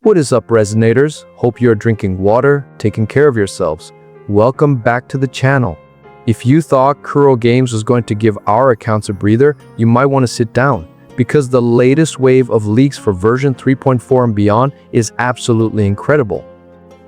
What is up, Resonators? Hope you're drinking water, taking care of yourselves. Welcome back to the channel. If you thought Kuro Games was going to give our accounts a breather, you might want to sit down, because the latest wave of leaks for version 3.4 and beyond is absolutely incredible.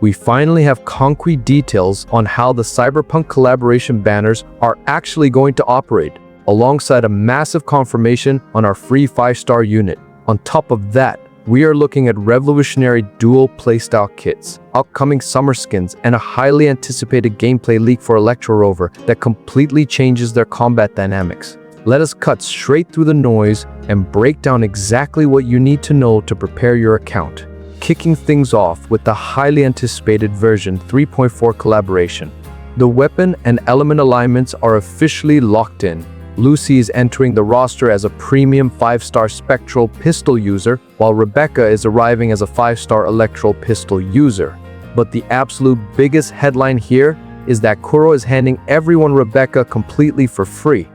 We finally have concrete details on how the Cyberpunk collaboration banners are actually going to operate, alongside a massive confirmation on our free 5-star unit. On top of that, we are looking at revolutionary dual playstyle kits, upcoming summer skins, and a highly anticipated gameplay leak for Electro Rover that completely changes their combat dynamics. Let us cut straight through the noise and break down exactly what you need to know to prepare your account. Kicking things off with the highly anticipated version 3.4 collaboration. The weapon and element alignments are officially locked in. Lucy is entering the roster as a premium 5-star spectral pistol user, while Rebecca is arriving as a 5-star electral pistol user. But the absolute biggest headline here is that Kuro is handing everyone Rebecca completely for free.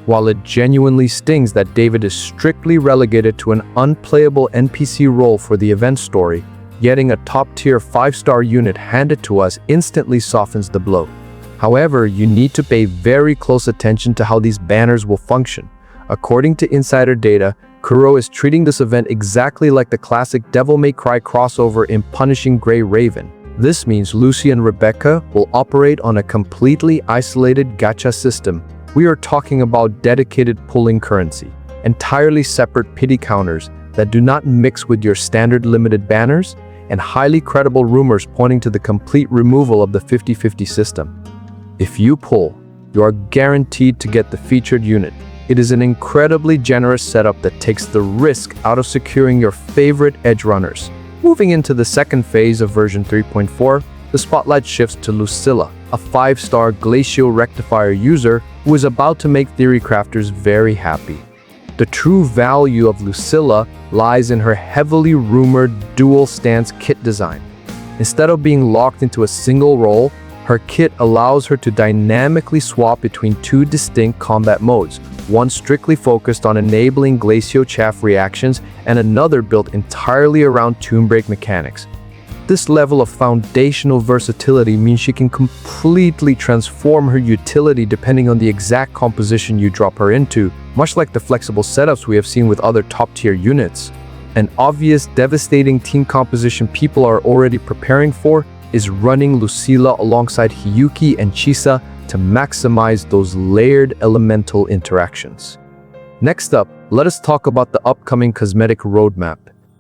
While it genuinely stings that David is strictly relegated to an unplayable NPC role for the event story, getting a top-tier 5-star unit handed to us instantly softens the blow. However, you need to pay very close attention to how these banners will function. According to insider data, Kuro is treating this event exactly like the classic Devil May Cry crossover in Punishing Grey Raven. This means Lucy and Rebecca will operate on a completely isolated gacha system. We are talking about dedicated pulling currency, entirely separate pity counters that do not mix with your standard limited banners, and highly credible rumors pointing to the complete removal of the 50-50 system. If you pull, you are guaranteed to get the featured unit. It is an incredibly generous setup that takes the risk out of securing your favorite Edgerunners. Moving into the second phase of version 3.4, the spotlight shifts to Lucila, a 5-star Glacial Rectifier user who is about to make theory crafters very happy. The true value of Lucila lies in her heavily rumored dual-stance kit design. Instead of being locked into a single role, her kit allows her to dynamically swap between two distinct combat modes, one strictly focused on enabling glacio chaff reactions and another built entirely around tomb break mechanics. This level of foundational versatility means she can completely transform her utility depending on the exact composition you drop her into, much like the flexible setups we have seen with other top-tier units. An obvious, devastating team composition people are already preparing for is running Lucila alongside Hiyuki and Chisa to maximize those layered elemental interactions. Next up, let us talk about the upcoming cosmetic roadmap.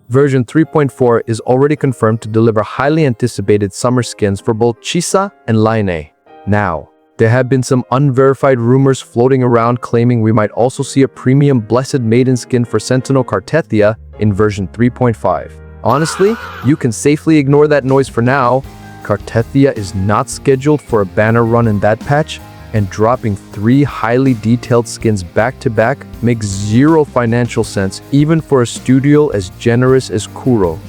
Version 3.4 is already confirmed to deliver highly anticipated summer skins for both Chisa and Line. Now, there have been some unverified rumors floating around claiming we might also see a premium Blessed Maiden skin for Sentinel Cartethiya in version 3.5. Honestly, you can safely ignore that noise for now. Cartethiya is not scheduled for a banner run in that patch, and dropping 3 highly detailed skins back-to-back makes zero financial sense even for a studio as generous as Kuro.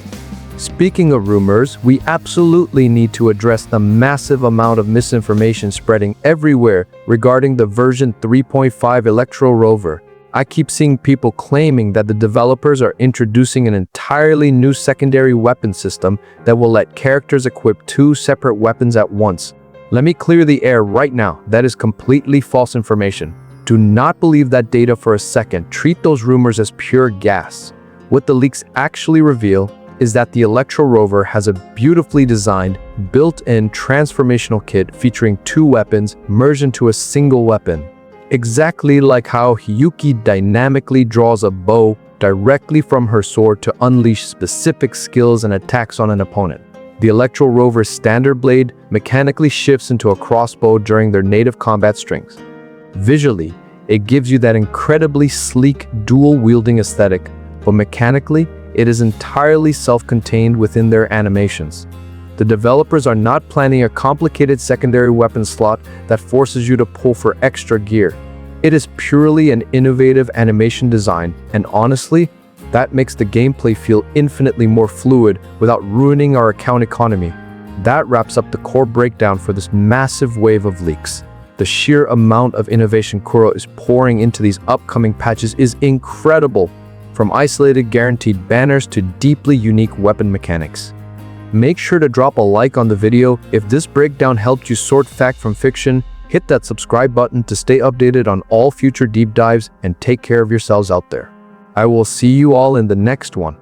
Speaking of rumors, we absolutely need to address the massive amount of misinformation spreading everywhere regarding the version 3.5 Electro Rover. I keep seeing people claiming that the developers are introducing an entirely new secondary weapon system that will let characters equip 2 separate weapons at once. Let me clear the air right now, that is completely false information. Do not believe that data for a second, treat those rumors as pure gas. What the leaks actually reveal is that the Electro Rover has a beautifully designed, built-in transformational kit featuring 2 weapons merged into a single weapon. Exactly like how Hiyuki dynamically draws a bow directly from her sword to unleash specific skills and attacks on an opponent. The Electro Rover's standard blade mechanically shifts into a crossbow during their native combat strings. Visually, it gives you that incredibly sleek dual-wielding aesthetic, but mechanically, it is entirely self-contained within their animations. The developers are not planning a complicated secondary weapon slot that forces you to pull for extra gear. It is purely an innovative animation design, and honestly, that makes the gameplay feel infinitely more fluid without ruining our account economy. That wraps up the core breakdown for this massive wave of leaks. The sheer amount of innovation Kuro is pouring into these upcoming patches is incredible. from isolated guaranteed banners to deeply unique weapon mechanics. Make sure to drop a like on the video. If this breakdown helped you sort fact from fiction, hit that subscribe button to stay updated on all future deep dives, and take care of yourselves out there. I will see you all in the next one.